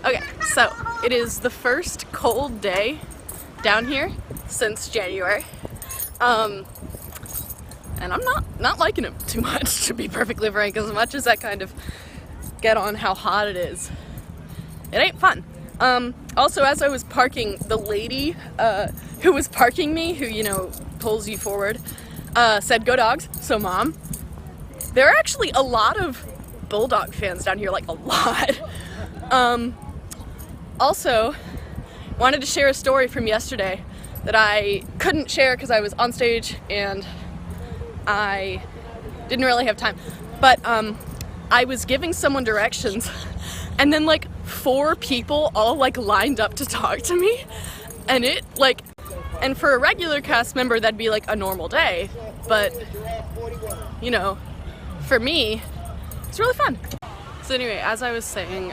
Okay, so it is the first cold day down here since January, and I'm not liking it too much, to be perfectly frank. As much as I kind of get on how hot it is, it ain't fun. Also, as I was parking, the lady who was parking me, who, you know, pulls you forward, said, "Go Dogs." So Mom, there are actually a lot of Bulldog fans down here, like a lot. Also, wanted to share a story from yesterday that I couldn't share because I was on stage and I didn't really have time. But I was giving someone directions, and then like 4 people all like lined up to talk to me, and it like, and for a regular cast member that'd be like a normal day, but you know, for me, it's really fun. So anyway, as I was saying,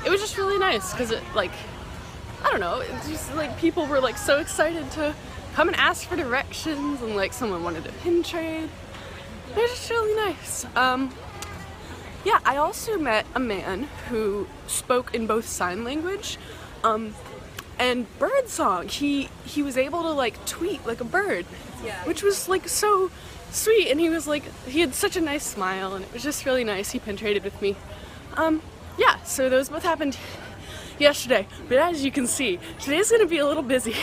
it was just really nice because it, like, I don't know, it's just like people were like so excited to come and ask for directions, and like someone wanted a pin trade. It was just really nice. Yeah, I also met a man who spoke in both sign language and bird song. He was able to like tweet like a bird, which was like so sweet, and he was like, he had such a nice smile, and it was just really nice. He pin traded with me. Yeah, so those both happened yesterday, but as you can see, today's gonna be a little busy.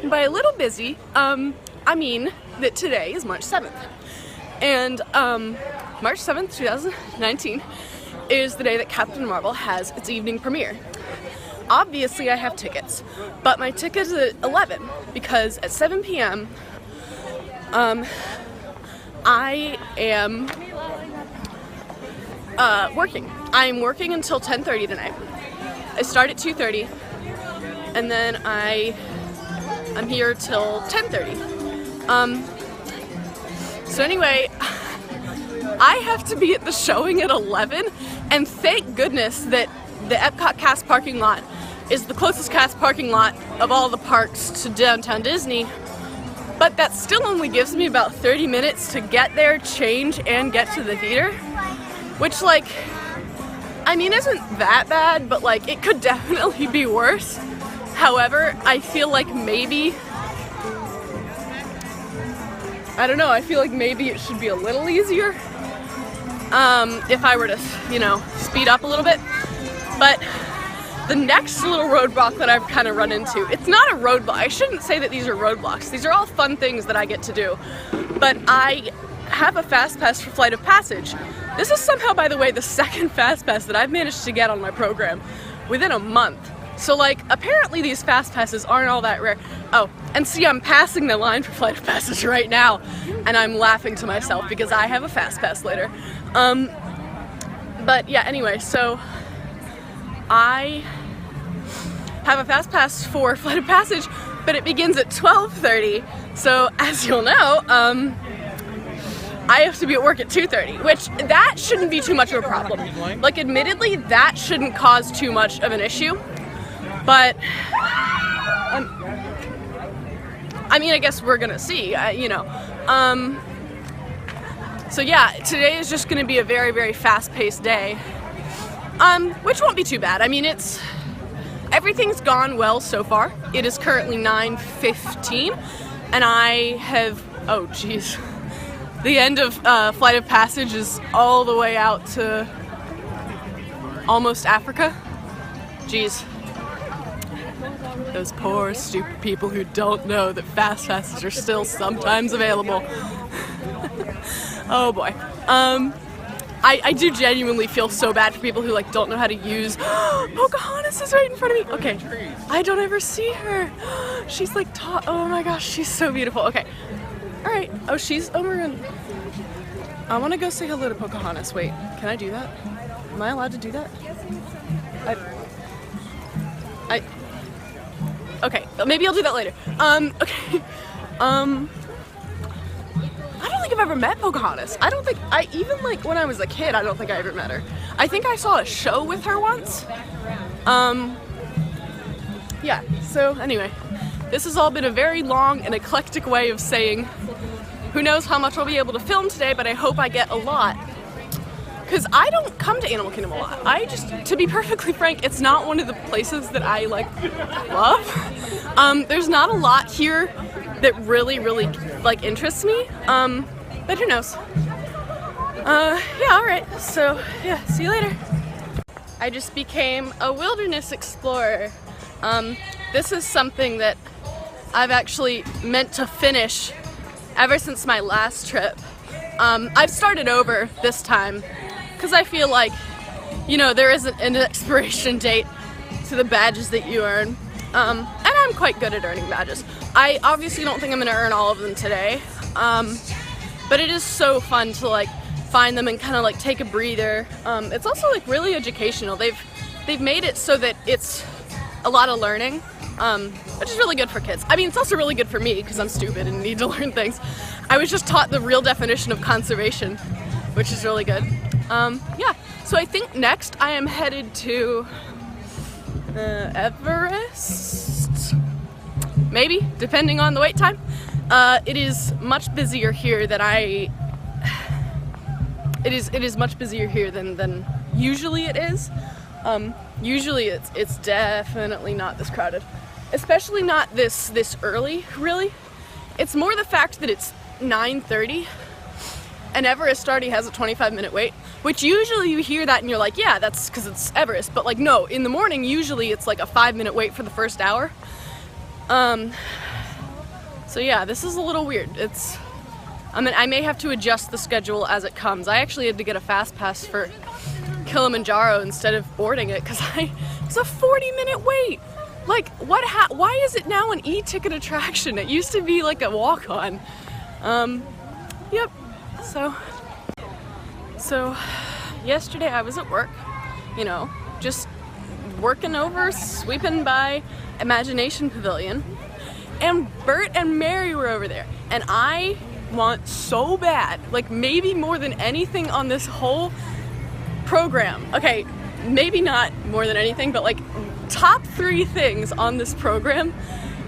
And by a little busy, I mean that today is March 7th. And March 7th, 2019 is the day that Captain Marvel has its evening premiere. Obviously I have tickets, but my ticket is at 11 because at 7 p.m. I am working. I'm working until 10:30 tonight. I start at 2:30, and then I'm here till 10:30. So anyway, I have to be at the showing at 11, and thank goodness that the Epcot cast parking lot is the closest cast parking lot of all the parks to downtown Disney. But that still only gives me about 30 minutes to get there, change, and get to the theater. Which, like, I mean, isn't that bad, but like, it could definitely be worse. However, I feel like maybe, I don't know, I feel like maybe it should be a little easier if I were to, you know, speed up a little bit. But the next little roadblock that I've kind of run into, it's not a roadblock. I shouldn't say that these are roadblocks. These are all fun things that I get to do. But I have a fast pass for Flight of Passage. This is somehow, by the way, the second fast pass that I've managed to get on my program within a month. So like, apparently these fast passes aren't all that rare. Oh, and see, I'm passing the line for Flight of Passage right now, and I'm laughing to myself because I have a fast pass later. But yeah, anyway, so I have a fast pass for Flight of Passage, but it begins at 12:30. So as you'll know, I have to be at work at 2:30, which that shouldn't be too much of a problem. Like, admittedly, that shouldn't cause too much of an issue, but I mean, I guess we're gonna see, you know. So yeah, today is just gonna be a very, very fast-paced day, which won't be too bad. I mean, everything's gone well so far. It is currently 9:15, and I have, oh geez, the end of Flight of Passage is all the way out to almost Africa. Jeez. Those poor, stupid people who don't know that fast passes are still sometimes available. Oh boy. I do genuinely feel so bad for people who like don't know how to use. Pocahontas is right in front of me. Okay, I don't ever see her. She's like oh my gosh, she's so beautiful. Okay, all right. Oh, I want to go say hello to Pocahontas. Wait, can I do that? Am I allowed to do that? Okay, maybe I'll do that later. Okay. I don't think I've ever met Pocahontas. I don't think, even like when I was a kid, I don't think I ever met her. I think I saw a show with her once. Yeah, so anyway, this has all been a very long and eclectic way of saying, who knows how much I'll be able to film today, but I hope I get a lot. because I don't come to Animal Kingdom a lot. I just, to be perfectly frank, it's not one of the places that I like love. There's not a lot here that really like interests me. But who knows? Yeah, alright. So yeah, see you later. I just became a wilderness explorer. This is something that I've actually meant to finish ever since my last trip. I've started over this time because I feel like, you know, there isn't an expiration date to the badges that you earn. And I'm quite good at earning badges. I obviously don't think I'm going to earn all of them today, but it is so fun to like find them and kind of like take a breather. It's also like really educational. They've made it so that it's a lot of learning, which is really good for kids. I mean, it's also really good for me because I'm stupid and need to learn things. I was just taught the real definition of conservation, which is really good. Yeah, so I think next I am headed to Everest, maybe, depending on the wait time. It is much busier here than it is much busier here than usually it is. Usually it's definitely not this crowded, especially not this early, really. It's more the fact that it's 9:30 and Everest already has a 25-minute wait, which usually you hear that and you're like, yeah, that's because it's Everest, but like no, in the morning usually it's like a 5-minute wait for the first hour. So yeah, this is a little weird. I mean, I may have to adjust the schedule as it comes. I actually had to get a fast pass for Kilimanjaro instead of boarding it because it's a 40-minute wait. Like, why is it now an e-ticket attraction? It used to be like a walk-on. Yep. So yesterday I was at work, you know, just working over, sweeping by Imagination Pavilion, and Bert and Mary were over there, and I want so bad, like maybe more than anything on this whole program. Okay, maybe not more than anything, but like top 3 things on this program,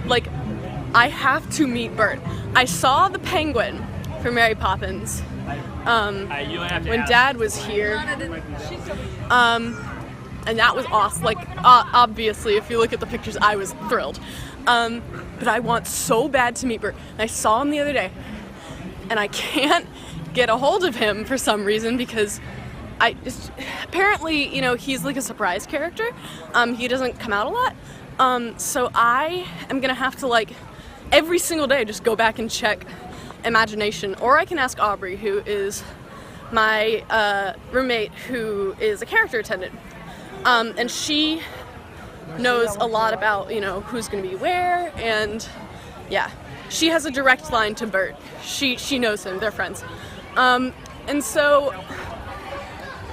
like I have to meet Bert. I saw the penguin for Mary Poppins when Dad was here, and that was awesome. Like obviously if you look at the pictures I was thrilled, but I want so bad to meet Bert. I saw him the other day and I can't get a hold of him for some reason because apparently, you know, he's like a surprise character. He doesn't come out a lot. So I am gonna have to like every single day just go back and check Imagination, or I can ask Aubrey, who is my roommate who is a character attendant. And she knows a lot about, you know, who's gonna be where, and yeah. She has a direct line to Bert. She knows him, they're friends. And so,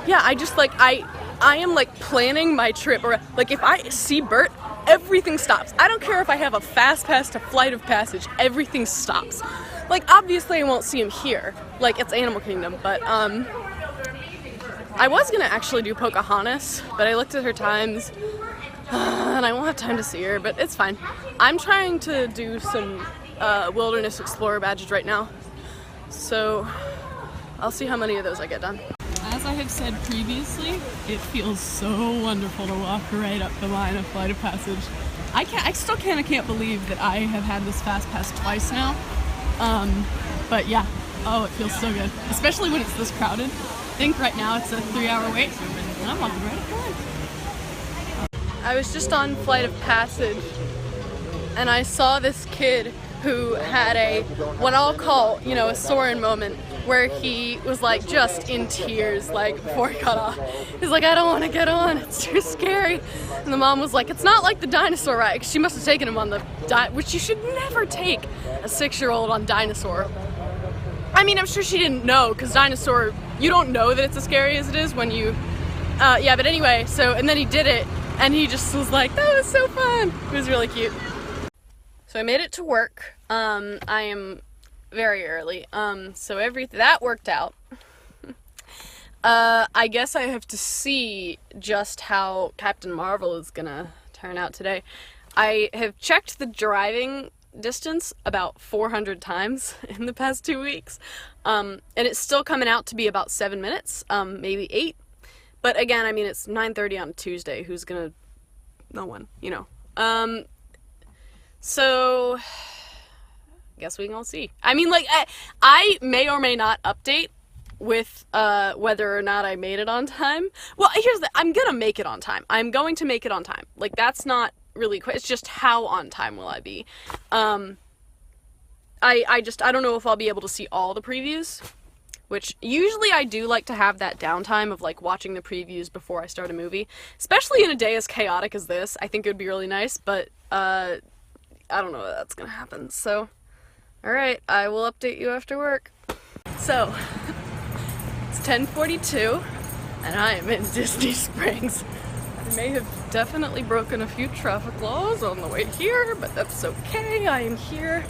yeah, I just like, I am like planning my trip, or like if I see Bert, everything stops. I don't care if I have a fast pass to Flight of Passage, everything stops. Like obviously I won't see him here, like it's Animal Kingdom, but I was gonna actually do Pocahontas, but I looked at her times, and I won't have time to see her, but it's fine. I'm trying to do some Wilderness Explorer badges right now, so I'll see how many of those I get done. As I have said previously, it feels so wonderful to walk right up the line of Flight of Passage. I still can't believe that I have had this fast pass twice now, but yeah, oh, it feels so good, especially when it's this crowded. I think right now it's a 3-hour wait, and I'm walking right up the line. I was just on Flight of Passage, and I saw this kid who had what I'll call, you know, a Soren moment, where he was like just in tears, like before he got off. He's like, I don't want to get on, it's too scary. And the mom was like, it's not like the dinosaur ride, 'cause she must have taken him on the which you should never take a 6-year-old on dinosaur. I mean, I'm sure she didn't know, because dinosaur, you don't know that it's as scary as it is when you, yeah, but anyway, so, and then he did it, and he just was like, that was so fun. It was really cute. So I made it to work. I am very early, so that worked out. I guess I have to see just how Captain Marvel is gonna turn out today. I have checked the driving distance about 400 times in the past 2 weeks. And it's still coming out to be about 7 minutes, maybe 8. But again, I mean, it's 9:30 on a Tuesday. Who's gonna... No one, you know. So... guess we can all see. I mean, like, I may or may not update with whether or not I made it on time. Well, I'm gonna make it on time. I'm going to make it on time. Like, that's not really quick. It's just how on time will I be. I don't know if I'll be able to see all the previews, which usually I do like to have that downtime of like watching the previews before I start a movie, especially in a day as chaotic as this. I think it would be really nice, but I don't know if that's gonna happen. So, alright, I will update you after work. So, it's 10:42, and I am in Disney Springs. I may have definitely broken a few traffic laws on the way here, but that's okay. I am here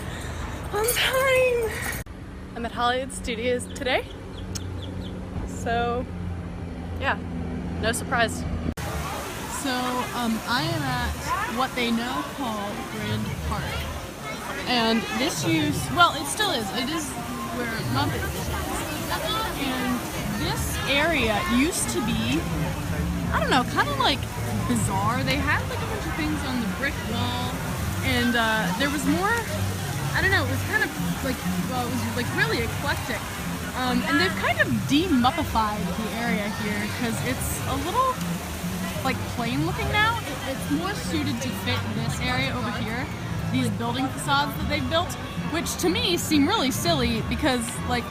on time. I'm at Hollywood Studios today, so yeah, no surprise. So I am at what they now call Grand Park, and this well, it still is. It is where Muppets is, and this area used to be, I don't know, kind of like bizarre. They had like a bunch of things on the brick wall, and there was more, I don't know, it was kind of like, well, it was like really eclectic. And they've kind of de-Muppified the area here because it's a little like plain looking now. It's more suited to fit this area over here, these building facades that they've built, which to me seem really silly because, like,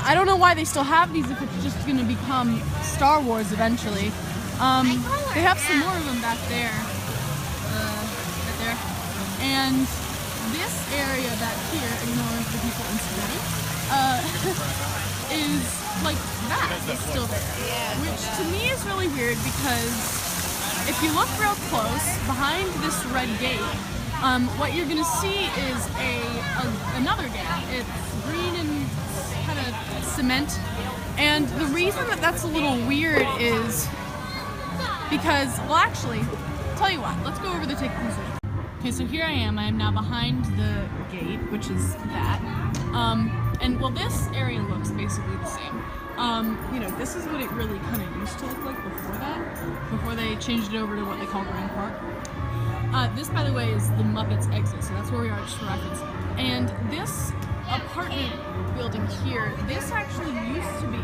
I don't know why they still have these if it's just going to become Star Wars eventually. They have some more of them back there, right there, and this area back here, ignore the people in spaghetti, is like that, is still there, which to me is really weird because if you look real close behind this red gate, what you're going to see is another gate. It's green and kind of cement, and the reason that that's a little weird is because, well, actually, tell you what, let's go over the ticket position. Okay, so here I am now behind the gate, which is that, and well, this area looks basically the same. You know, this is what it really kind of used to look like before they changed it over to what they call Grand Park. This, by the way, is the Muppets exit, so that's where we are, just for reference. And this apartment building here, this actually used to be,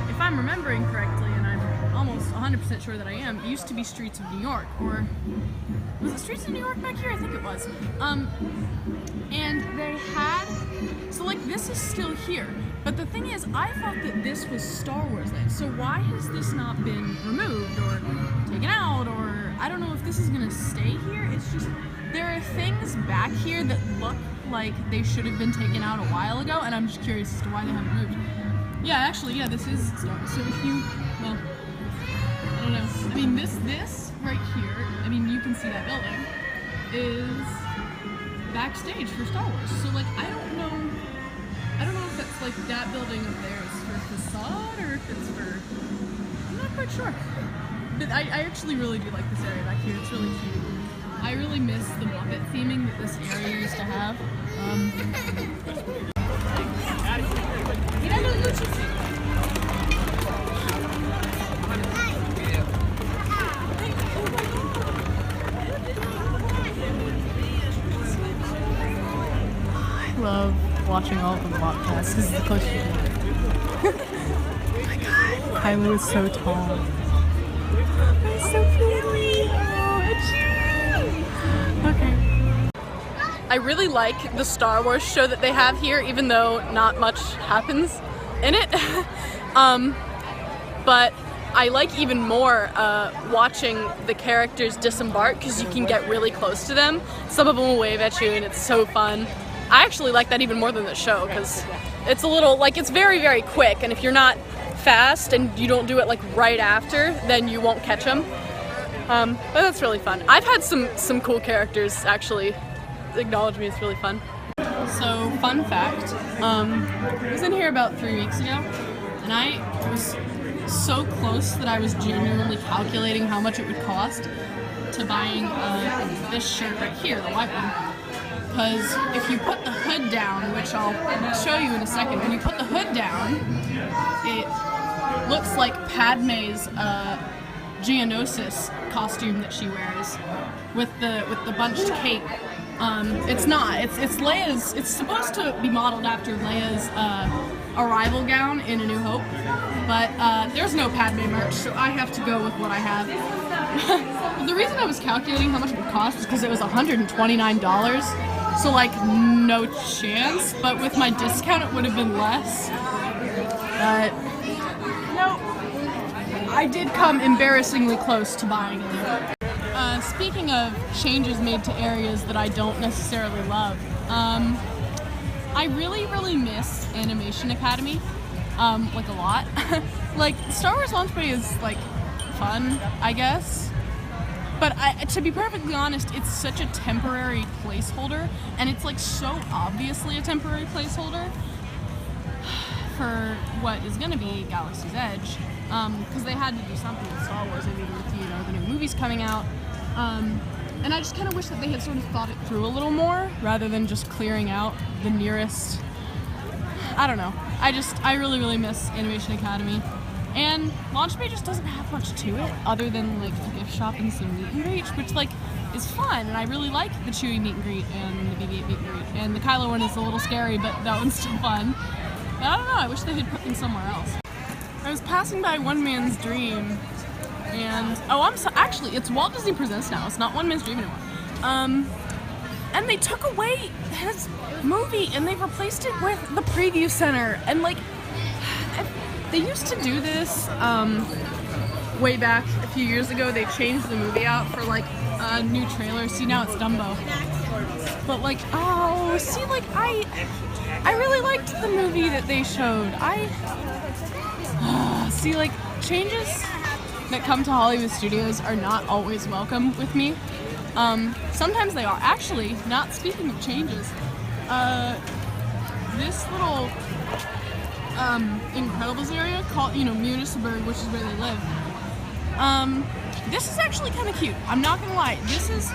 if I'm remembering correctly, and I'm almost 100% sure that I am, it used to be Streets of New York, or was it Streets of New York back here? I think it was. And they had, so like this is still here, but the thing is, I thought that this was Star Wars land, so why has this not been removed or taken out, or I don't know if this is gonna stay here. It's just, there are things back here that look like they should have been taken out a while ago, and I'm just curious as to why they haven't moved. Yeah, actually, yeah, this is Star Wars. So if you, well, I don't know. I mean, this right here, I mean, you can see that building, is backstage for Star Wars. So, like, I don't know if that's, like, that building up there is for facade, or if it's for, I'm not quite sure. But I actually really do like this area back here. It's really cute. I really miss the Muppet theming that this area used to have. I love watching all of the podcasts. This is the closest you can get. Oh my god, Kylo is so tall. He's so pretty. Oh, it's you. Okay. I really like the Star Wars show that they have here, even though not much happens in it. But I like even more watching the characters disembark because you can get really close to them. Some of them will wave at you and it's so fun. I actually like that even more than the show because it's a little, like, it's very, very quick, and if you're not fast and you don't do it like right after, then you won't catch them. But that's really fun. I've had some cool characters actually acknowledge me. It's really fun. So, fun fact, I was in here about 3 weeks ago, and I was so close that I was genuinely calculating how much it would cost to buying this shirt right here, the white one. because if you put the hood down, which I'll show you in a second, when you put the hood down, it looks like Padme's Geonosis costume that she wears with the bunched cape. It's not. It's Leia's. It's supposed to be modeled after Leia's arrival gown in A New Hope, but there's no Padme merch, so I have to go with what I have. But the reason I was calculating how much it would cost is because it was $129, so like no chance. But with my discount, it would have been less. But no, I did come embarrassingly close to buying it. Speaking of changes made to areas that I don't necessarily love, I really miss Animation Academy, like a lot. Like, Star Wars Launch Bay is, like, fun, I guess, but to be perfectly honest, it's such a temporary placeholder, and it's, like, so obviously a temporary placeholder for what is gonna be Galaxy's Edge, because they had to do something with Star Wars, I mean, with, you know, the new movies coming out. And I just kind of wish that they had sort of thought it through a little more, rather than just clearing out the nearest, I don't know. I really miss Animation Academy. And Launch Bay just doesn't have much to it, other than, like, a gift shop and some meet and greet, which, like, is fun, and I really like the Chewie meet and greet and the BB-8 meet and greet. And the Kylo one is a little scary, but that one's still fun. But I don't know, I wish they had put them somewhere else. I was passing by One Man's Dream, and actually, it's Walt Disney Presents now. It's not One Man's Dream anymore. And they took away his movie and they replaced it with the Preview Center. And like, they used to do this way back a few years ago. They changed the movie out for like a new trailer. See, now it's Dumbo. But like, oh, see, like I really liked the movie that they showed. See, like, changes that come to Hollywood studios are not always welcome with me. Sometimes they are. Actually, not speaking of changes, this little Incredibles area called, you know, Munisburg, which is where they live, this is actually kind of cute. I'm not gonna lie, this is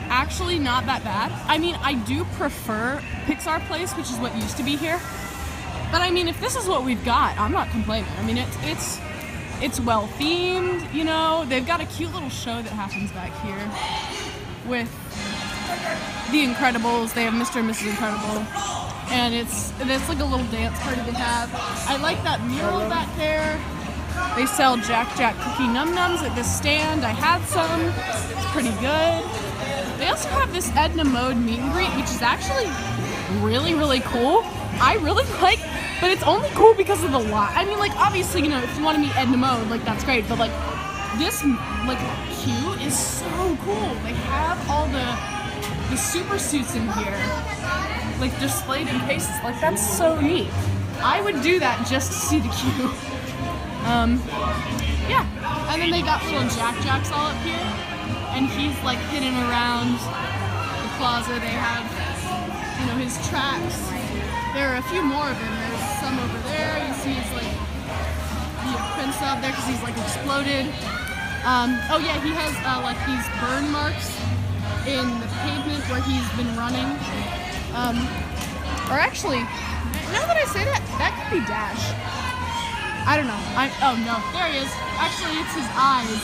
actually not that bad. I mean, I do prefer Pixar Place, which is what used to be here, but I mean, if this is what we've got, I'm not complaining. I mean, it's well themed, you know. They've got a cute little show that happens back here with the Incredibles. They have Mr. and Mrs. Incredible, and it's like a little dance party they have. I like that mural back there. They sell Jack cookie num-nums at this stand. I had some. It's pretty good. They also have this Edna Mode meet and greet, which is actually really cool. I really like, but it's only cool because of the lot. I mean, like, obviously, you know, if you want to meet Edna Mode, like, that's great, but like, this, like, queue is so cool. They have all the super suits in here, like, displayed in cases. Like, that's so neat. I would do that just to see the queue. Yeah. And then they got little Jacks all up here, and he's, like, hidden around the plaza. They have, you know, his tracks. There are a few more of them. There's some over there. You see he's like, the prince up there because he's like exploded. Oh yeah, he has like these burn marks in the pavement where he's been running. Or actually, now that I say that, that could be Dash. I don't know. Oh no, there he is. Actually, it's his eyes.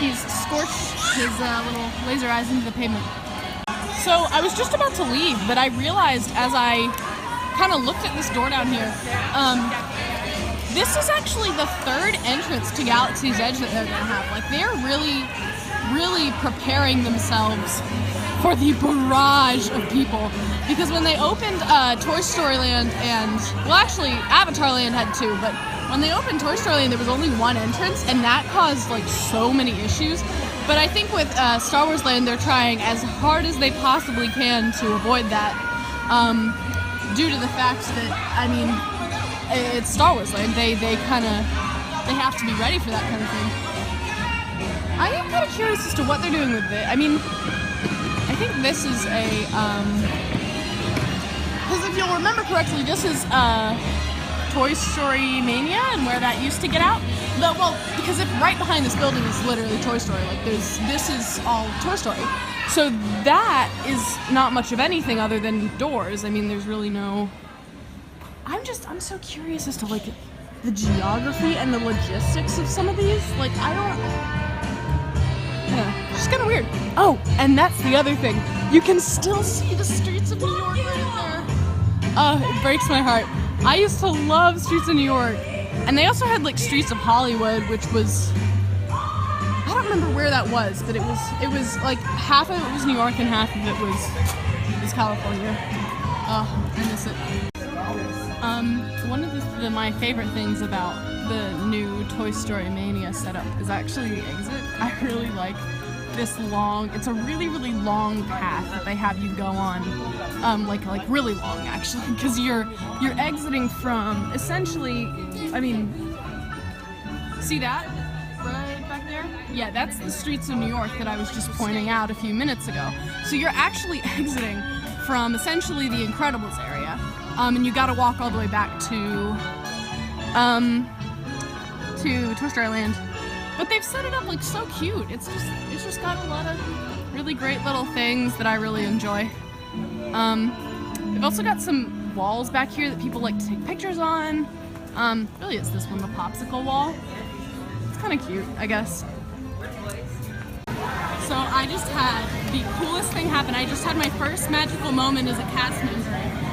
He's scorched his little laser eyes into the pavement. So I was just about to leave, but I realized as I kind of looked at this door down here, this is actually the third entrance to Galaxy's Edge that they're gonna have. Like, they're really preparing themselves for the barrage of people, because when they opened Toy Story Land and, well, actually Avatar Land had two, but when they opened Toy Story Land there was only one entrance, and that caused like so many issues. But I think with Star Wars Land they're trying as hard as they possibly can to avoid that. Due to the fact that, I mean, it's Star Wars Land, they have to be ready for that kind of thing. I am kind of curious as to what they're doing with it. I mean, I think this is a, because if you'll remember correctly, this is Toy Story Mania and where that used to get out. Well, because right behind this building is literally Toy Story. Like this is all Toy Story. So that is not much of anything other than doors. I mean, there's really no. I'm so curious as to like the geography and the logistics of some of these. Like it's just kind of weird. Oh, and that's the other thing. You can still see the streets of New York right there. It breaks my heart. I used to love Streets of New York. And they also had like Streets of Hollywood, which was, I don't remember where that was, but it was like half of it was New York and half of it was California. Oh, I miss it. One of my favorite things about the new Toy Story Mania setup is actually the exit. I really like this long, it's a really, really long path that they have you go on, like really long actually, because you're exiting from essentially, I mean, see that right back there? Yeah, that's the streets of New York that I was just pointing out a few minutes ago. So you're actually exiting from essentially the Incredibles area, and you gotta walk all the way back to Toy Story Land. But they've set it up like so cute. It's just got a lot of really great little things that I really enjoy. They've also got some walls back here that people like to take pictures on. Really it's this one, the popsicle wall. It's kind of cute, I guess. So I just had the coolest thing happen. I just had my first magical moment as a cast member.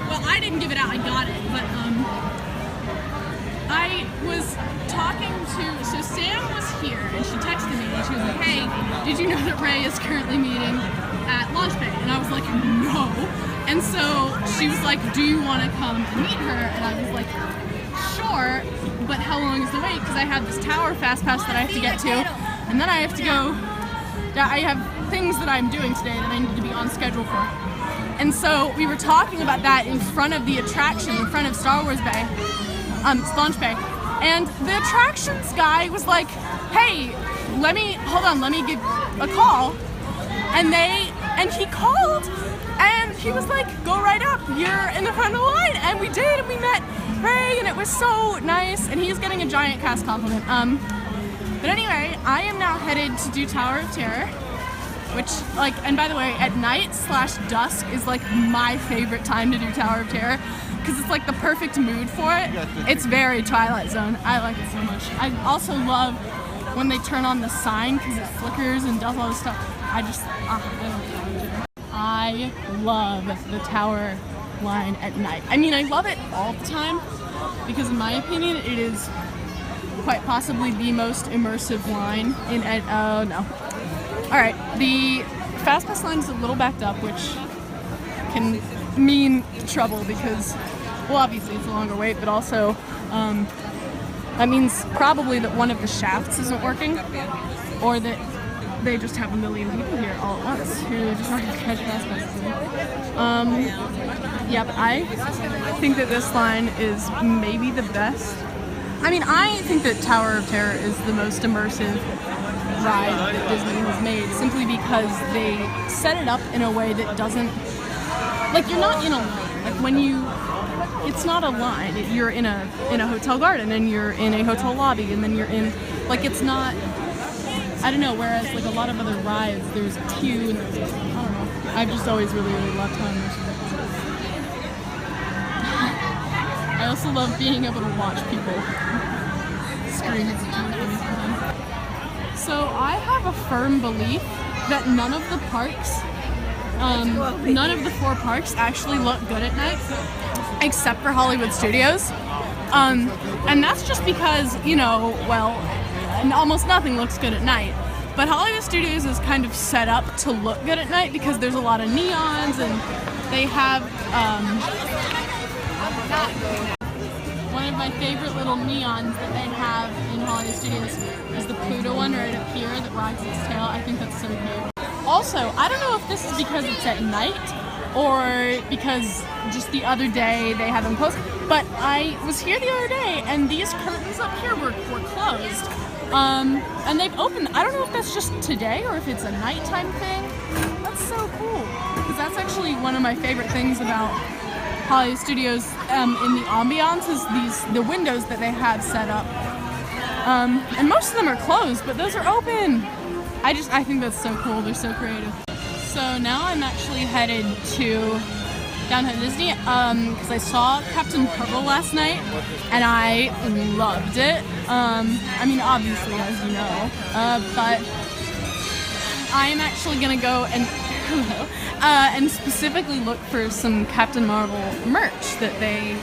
Well, I didn't give it out, I got it, but I was talking to, so Sam was here and she texted me and she was like, hey, did you know that Ray is currently meeting at Launch Bay? And I was like, no. And so she was like, do you want to come and meet her? And I was like, sure, but how long is the wait? Because I have this tower fast pass that I have to get to, and then I have to go, I have things that I'm doing today that I need to be on schedule for. And so we were talking about that in front of the attraction, in front of Star Wars Bay. Launch Bay, and the attractions guy was like, hey, let me give a call, and he called, and he was like, go right up, you're in the front of the line, and we did, and we met Ray, and it was so nice, and he's getting a giant cast compliment. But anyway, I am now headed to do Tower of Terror, which, like, and by the way, at night / dusk is like my favorite time to do Tower of Terror, because it's like the perfect mood for it. It's very Twilight Zone. I like it so much. I also love when they turn on the sign because it flickers and does all this stuff. I love the tower line at night. I mean, I love it all the time because in my opinion, it is quite possibly the most immersive line in oh no. All right, the Fast Pass line is a little backed up, which can mean trouble because, well, obviously it's a longer wait, but also that means probably that one of the shafts isn't working, or that they just have a million people here all at once who just want to catch Fast Passes. Yeah, but I think that this line is maybe the best. I mean, I think that Tower of Terror is the most immersive ride that Disney has made, simply because they set it up in a way that doesn't, like, you're not in a line. Like, when you, it's not a line. You're in a hotel garden, and you're in a hotel lobby, and then you're in, like, it's not, I don't know, whereas, like, a lot of other rides, there's a queue, and there's, I don't know. I've just always really, really loved how immersive it is. I also love being able to watch people scream. So I have a firm belief that none of the parks, none of the 4 parks actually look good at night, except for Hollywood Studios. And that's just because, you know, well, almost nothing looks good at night. But Hollywood Studios is kind of set up to look good at night because there's a lot of neons, and they have, one of my favorite little neons that they have in Hollywood Studios is the Pluto one right up here that wags its tail. I think that's so cute. Also, I don't know if this is because it's at night or because just the other day they have them closed, but I was here the other day and these curtains up here were closed. And they've opened. I don't know if that's just today or if it's a nighttime thing. That's so cool, because that's actually one of my favorite things about Hollywood Studios in the ambiance is the windows that they have set up. And most of them are closed, but those are open. I think that's so cool. They're so creative. So now I'm actually headed to downtown Disney because I saw Captain Marvel last night and I loved it. I mean, obviously, as you know, but I am actually gonna go and specifically look for some Captain Marvel merch that they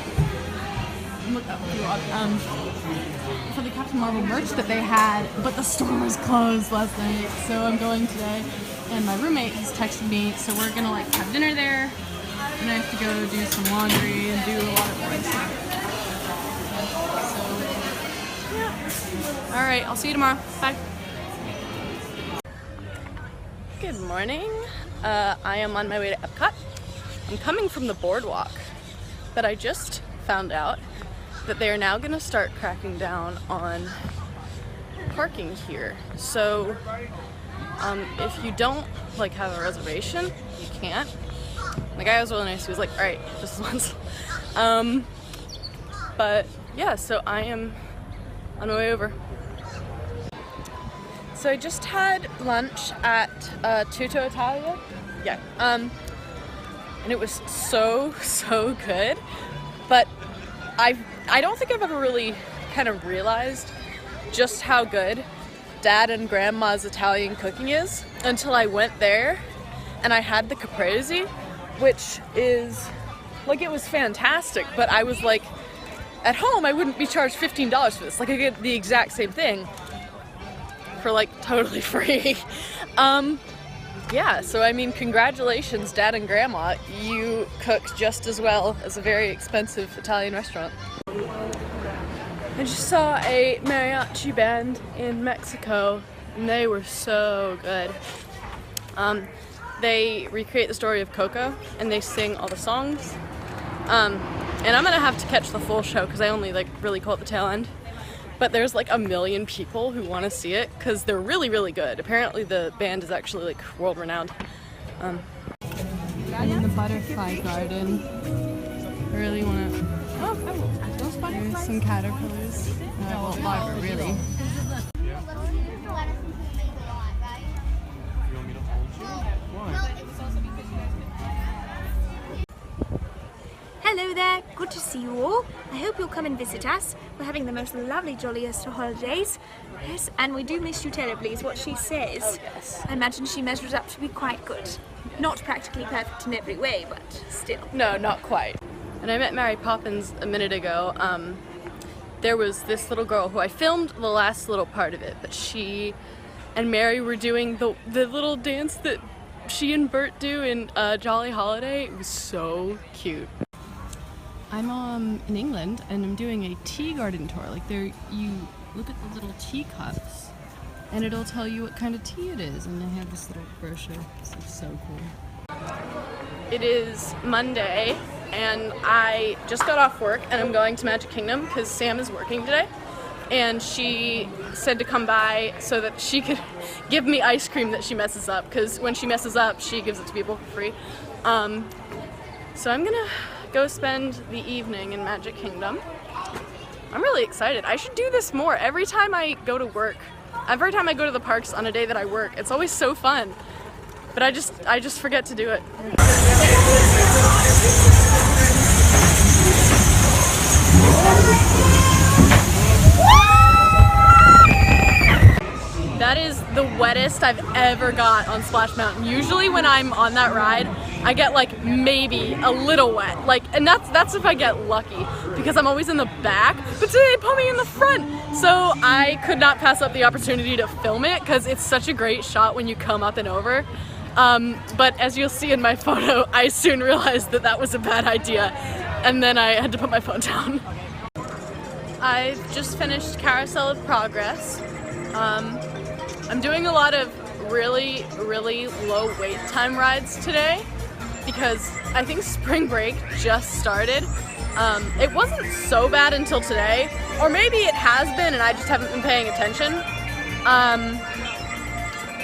for the Captain Marvel merch that they had, but the store was closed last night, so I'm going today. And my roommate has texted me, so we're gonna like have dinner there, and I have to go do some laundry and do a lot of boring stuff. So yeah. All right, I'll see you tomorrow. Bye. Good morning. I am on my way to Epcot. I'm coming from the boardwalk, but I just found out that they are now going to start cracking down on parking here. So if you don't like have a reservation, you can't. The guy was really nice. He was like, all right, just once. But yeah, so I am on my way over. So I just had lunch at Tutto Italia. Yeah. And it was so good. But I don't think I've ever really kind of realized just how good Dad and Grandma's Italian cooking is until I went there and I had the caprese, which is like, it was fantastic, but I was like, at home I wouldn't be charged $15 for this. Like, I get the exact same thing for like totally free. Yeah, so I mean, congratulations, Dad and Grandma. You cooked just as well as a very expensive Italian restaurant. I just saw a mariachi band in Mexico, and they were so good. They recreate the story of Coco, and they sing all the songs. And I'm gonna have to catch the full show because I only like really caught the tail end. But there's like 1 million people who want to see it because they're really good. Apparently the band is actually like world renowned. I'm in the butterfly garden. I really want to. Oh, there's some caterpillars. Well, larvae, really. Hello there, good to see you all. I hope you'll come and visit us. We're having the most lovely, jolliest holidays. Yes, and we do miss you terribly, is what she says. Oh, yes. I imagine she measures up to be quite good. Not practically perfect in every way, but still. No, not quite. And I met Mary Poppins a minute ago. There was this little girl who I filmed the last little part of it, but she and Mary were doing the little dance that she and Bert do in Jolly Holiday. It was so cute. I'm in England and I'm doing a tea garden tour. Like, there, you look at the little teacups and it'll tell you what kind of tea it is, and they have this little brochure. It's so cool. It is Monday and I just got off work and I'm going to Magic Kingdom because Sam is working today, and she said to come by so that she could give me ice cream that she messes up, because when she messes up she gives it to people for free. So I'm gonna go spend the evening in Magic Kingdom. I'm really excited. I should do this more. Every time I go to work, every time I go to the parks on a day that I work, it's always so fun. But I just forget to do it. That is the wettest I've ever got on Splash Mountain. Usually when I'm on that ride, I get like maybe a little wet, like, and that's if I get lucky, because I'm always in the back, but today they put me in the front, so I could not pass up the opportunity to film it because it's such a great shot when you come up and over. But as you'll see in my photo, I soon realized that that was a bad idea, and then I had to put my phone down. I've just finished Carousel of Progress. I'm doing a lot of really low wait time rides today because I think spring break just started. It wasn't so bad until today, or maybe it has been and I just haven't been paying attention.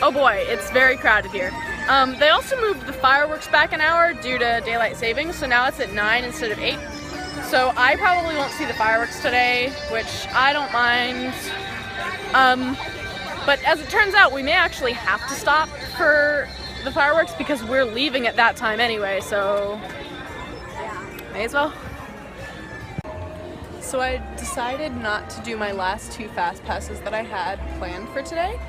Oh boy, it's very crowded here. They also moved the fireworks back an hour due to daylight savings, so now it's at 9 instead of 8. So I probably won't see the fireworks today, which I don't mind. But as it turns out, we may actually have to stop for the fireworks because we're leaving at that time anyway, so may as well. So I decided not to do my last 2 fast passes that I had planned for today.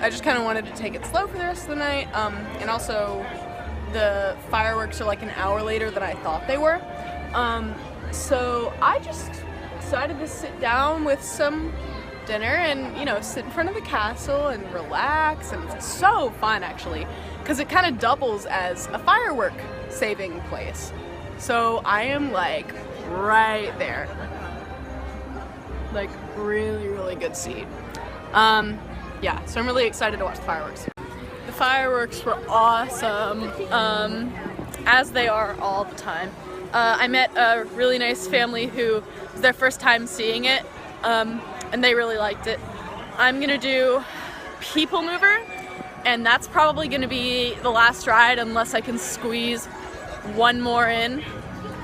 I just kind of wanted to take it slow for the rest of the night, and also the fireworks are like an hour later than I thought they were. So I just decided to sit down with some dinner and, you know, sit in front of the castle and relax, and it's so fun actually, because it kind of doubles as a firework saving place. So I am like right there, like really good seat. Yeah, so I'm really excited to watch the fireworks. The fireworks were awesome, as they are all the time. I met a really nice family who was their first time seeing it, and they really liked it. I'm gonna do People Mover, and that's probably gonna be the last ride unless I can squeeze one more in,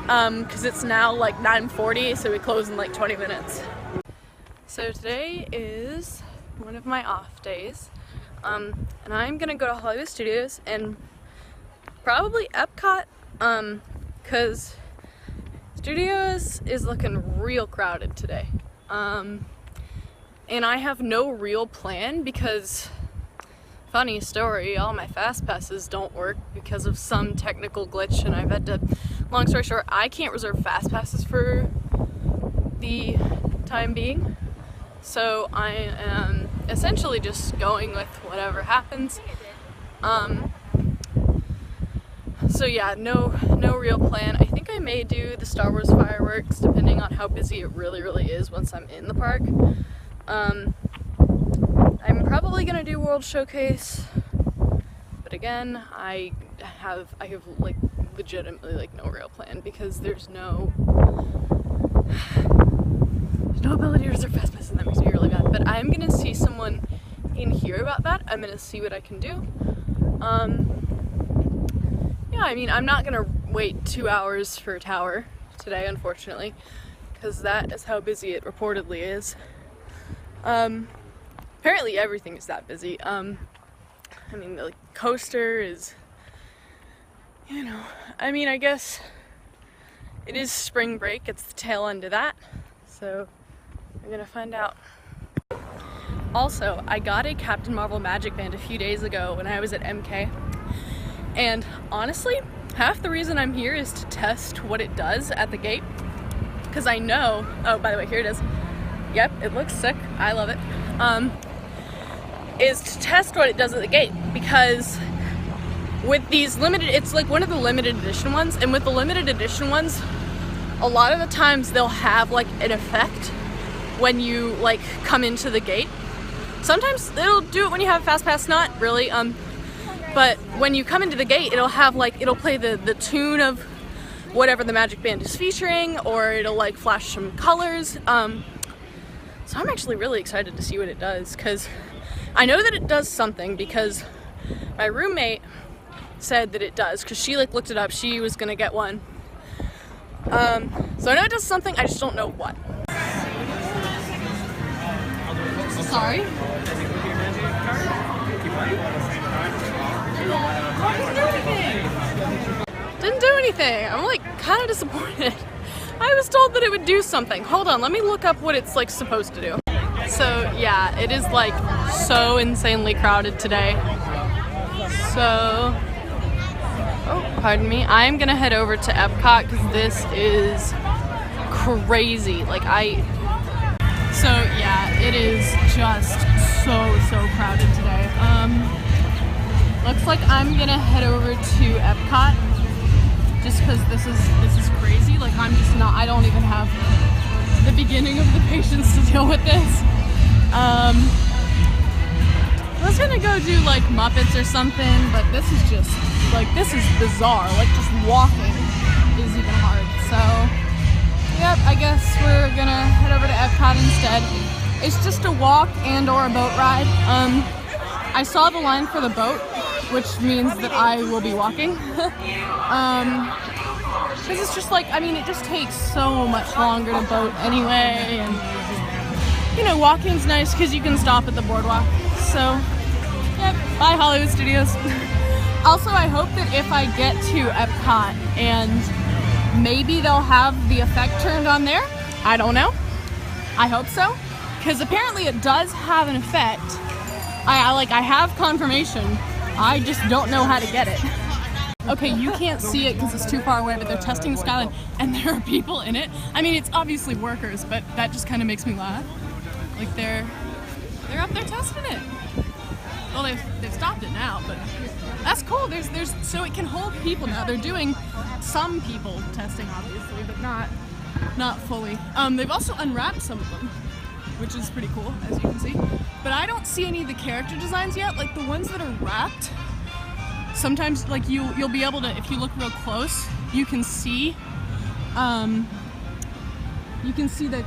because it's now like 9:40, so we close in like 20 minutes. So today is one of my off days, and I'm gonna go to Hollywood Studios and probably Epcot, because Studios is looking real crowded today, and I have no real plan because, funny story, all my fast passes don't work because of some technical glitch, and I've had to, long story short, I can't reserve fast passes for the time being. So I am essentially just going with whatever happens. So yeah, no real plan. I think I may do the Star Wars fireworks depending on how busy it really is once I'm in the park. I'm probably gonna do World Showcase, but again, I have like legitimately like no real plan because there's no ability to reserve fast passes, and that makes me really bad. But I'm gonna see someone in here about that. I'm gonna see what I can do. Yeah, I mean, I'm not gonna wait 2 hours for a tower today, unfortunately, because that is how busy it reportedly is. Apparently everything is that busy. I mean, the coaster is, you know, I mean, I guess it is spring break. It's the tail end of that, so we're gonna find out. Also, I got a Captain Marvel Magic Band a few days ago when I was at MK, and honestly, half the reason I'm here is to test what it does at the gate, because I know, oh, by the way, here it is. Yep, it looks sick. I love it. Is to test what it does at the gate, because with these limited, it's like one of the limited edition ones, and with the limited edition ones, a lot of the times they'll have like an effect when you like come into the gate. Sometimes it'll do it when you have a fast pass, not really, but when you come into the gate, it'll have like, it'll play the tune of whatever the Magic Band is featuring, or it'll like flash some colors. So I'm actually really excited to see what it does, because I know that it does something, because my roommate said that it does, because she like looked it up, she was gonna get one. So I know it does something, I just don't know what. Sorry? Didn't do anything. I'm like kind of disappointed. I was told that it would do something. Hold on, let me look up what it's like supposed to do. So yeah, it is like so insanely crowded today. So, oh, pardon me. I'm gonna head over to Epcot because this is crazy. Like so yeah, it is just so crowded today. Looks like I'm gonna head over to Epcot just because this is crazy. Like I don't even have the beginning of the patience to deal with this. I was gonna go do like Muppets or something, but this is just like, this is bizarre. Like just walking is even hard. So yep, I guess we're gonna head over to Epcot instead. It's just a walk and or a boat ride. I saw the line for the boat which means that I will be walking. Because it's just like, I mean, it just takes so much longer to boat anyway, and you know, walking's nice because you can stop at the boardwalk. So, yep, bye Hollywood Studios. Also, I hope that if I get to Epcot and maybe they'll have the effect turned on there. I don't know. I hope so, because apparently it does have an effect. I have confirmation. I just don't know how to get it. Okay, you can't see it because it's too far away, but they're testing the Skyline, and there are people in it. I mean, it's obviously workers, but that just kind of makes me laugh. Like they're up there testing it. Well, they've stopped it now, but that's cool. There's so it can hold people now. They're doing some people testing, obviously, but not fully. They've also unwrapped some of them, which is pretty cool, as you can see. But I don't see any of the character designs yet. Like the ones that are wrapped. Sometimes, like you'll be able to, if you look real close, you can see the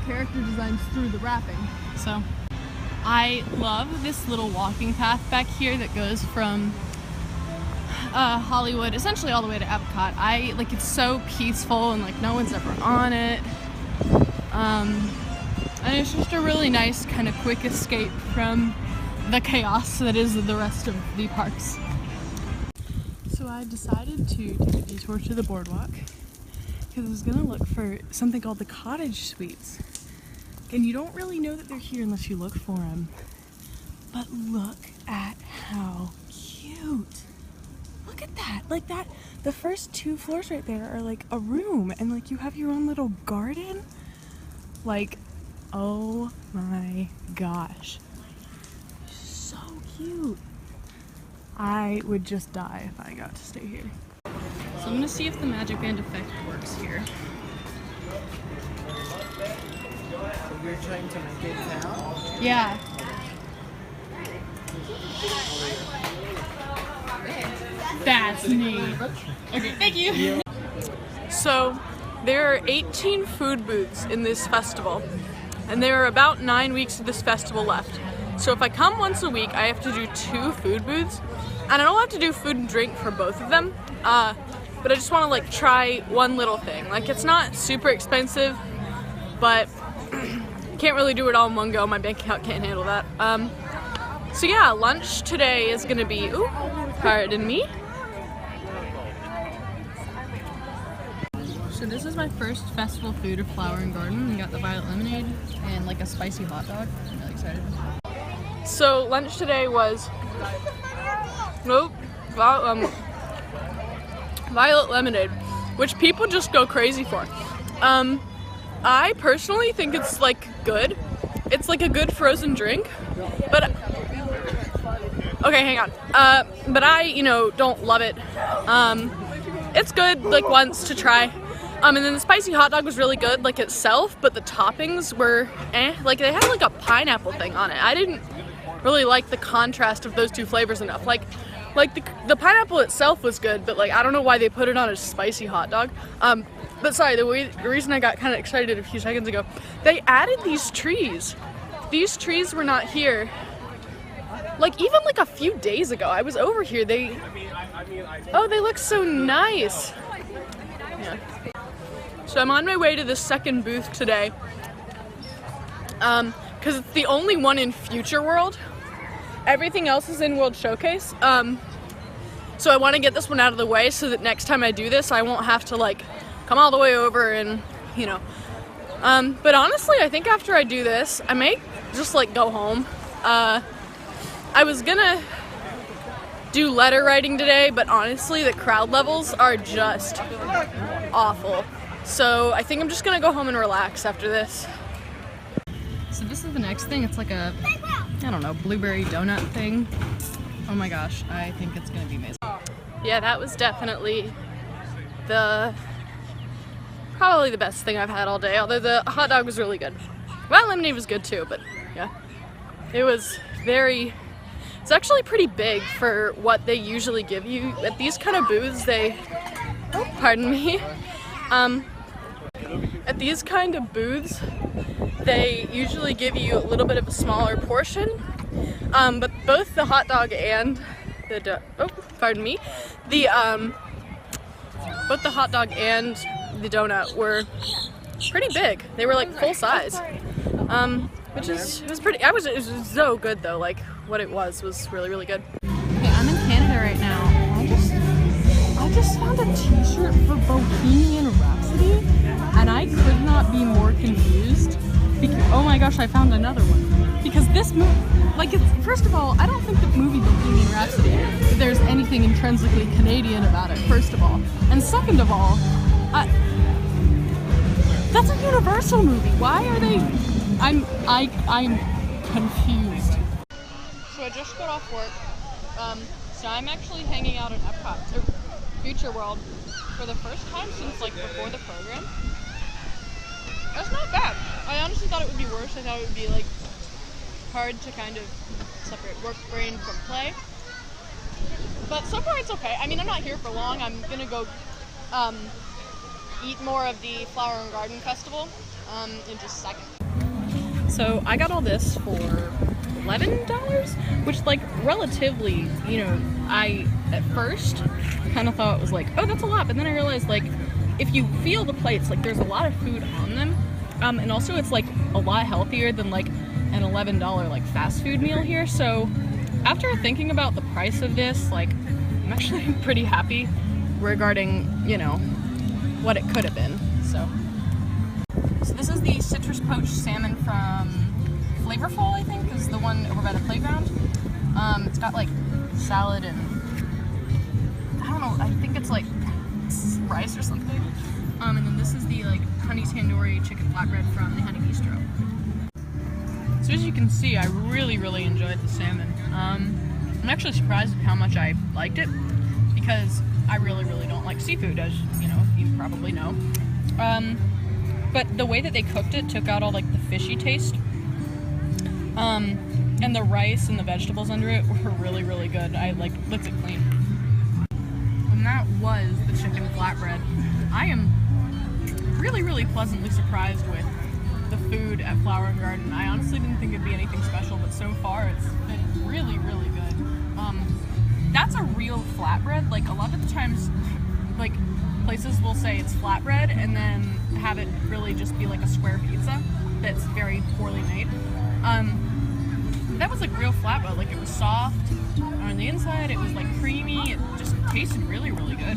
character designs through the wrapping. So I love this little walking path back here that goes from Hollywood, essentially all the way to Epcot. It's so peaceful and like no one's ever on it. And it's just a really nice kind of quick escape from the chaos that is the rest of the parks. So I decided to take a detour to the boardwalk because I was gonna look for something called the cottage suites. And you don't really know that they're here unless you look for them. But look at how cute. Look at that, like that, the first 2 floors right there are like a room and like you have your own little garden. Like, oh my gosh, so cute. I would just die if I got to stay here. So I'm gonna see if the magic band effect works here. You're trying to make it sound? Yeah. That's neat. Okay, thank you. So there are 18 food booths in this festival, and there are about 9 weeks of this festival left. So if I come once a week, I have to do 2 food booths, and I don't have to do food and drink for both of them, but I just want to like try one little thing. Like it's not super expensive, but can't really do it all in one go. My bank account can't handle that. So yeah, lunch today is gonna be, ooh, pardon me. So this is my first festival food of Flower and Garden. We got the violet lemonade and like a spicy hot dog. I'm really excited. So lunch today was, violet lemonade, which people just go crazy for. I personally think it's like good. It's like a good frozen drink, but okay, hang on. But I, don't love it. It's good like once to try. And then the spicy hot dog was really good like itself, but the toppings were like they had like a pineapple thing on it. I didn't really like the contrast of those 2 flavors enough. Like the pineapple itself was good, but like I don't know why they put it on a spicy hot dog. But sorry, the reason I got kind of excited a few seconds ago, they added these trees. These trees were not here. Like even like a few days ago, I was over here. They look so nice. Yeah. So I'm on my way to the second booth today, because it's the only one in Future World. Everything else is in World Showcase. So I want to get this one out of the way so that next time I do this, I won't have to like come all the way over and, but honestly, I think after I do this, I may just like go home. I was gonna do letter writing today, but honestly, the crowd levels are just awful. So I think I'm just gonna go home and relax after this. So this is the next thing. It's like a, I don't know, blueberry donut thing. Oh my gosh, I think it's gonna be amazing. Yeah, that was definitely probably the best thing I've had all day, although the hot dog was really good. Well, lemonade was good too, but yeah. It was it's actually pretty big for what they usually give you. At these kind of booths, pardon me. At these kind of booths, they usually give you a little bit of a smaller portion, but both the hot dog and pardon me. Both the hot dog and the donut were pretty big. They were like full size. It was so good though. Like what it was really, really good. Okay, I'm in Canada right now. I just found a t-shirt for Bohemian Rhapsody and I could not be more confused. Oh my gosh, I found another one. Because this movie, like, first of all, I don't think the movie Bohemian Rhapsody, there's anything intrinsically Canadian about it, first of all. And second of all, that's a Universal movie. Why are they, I'm confused. So I just got off work. So I'm actually hanging out at Epcot, or Future World, for the first time since like before the program. That's not bad. I honestly thought it would be worse. I thought it would be like hard to kind of separate work brain from play. But so far it's okay. I mean, I'm not here for long. I'm gonna go eat more of the Flower and Garden Festival in just a second. So I got all this for $11, which like relatively, you know, I at first kind of thought it was like, oh, that's a lot, but then I realized like if you feel the plates, like there's a lot of food on them, and also it's like a lot healthier than like an $11 like fast food meal here. So after thinking about the price of this, like I'm actually pretty happy regarding, you know, what it could have been. So this is the citrus poached salmon from Flavorful, I think, is the one over by the playground. It's got like salad and I don't know, I think it's like rice or something. And then this is the like honey tandoori chicken flatbread from the Honey Bistro. So as you can see, I really enjoyed the salmon. I'm actually surprised at how much I liked it because I really don't like seafood, as you know, you probably know. But the way that they cooked it took out all like the fishy taste. And the rice and the vegetables under it were really good. I like licked it clean. And that was the chicken flatbread. I am really pleasantly surprised with the food at Flower and Garden. I honestly didn't think it'd be anything special, but so far it's been really good. That's a real flatbread. Like a lot of the times, like places will say it's flatbread and then have it really just be like a square pizza that's very poorly made. That was like real flatbread. Like it was soft on the inside. It was like creamy. It just tasted really good.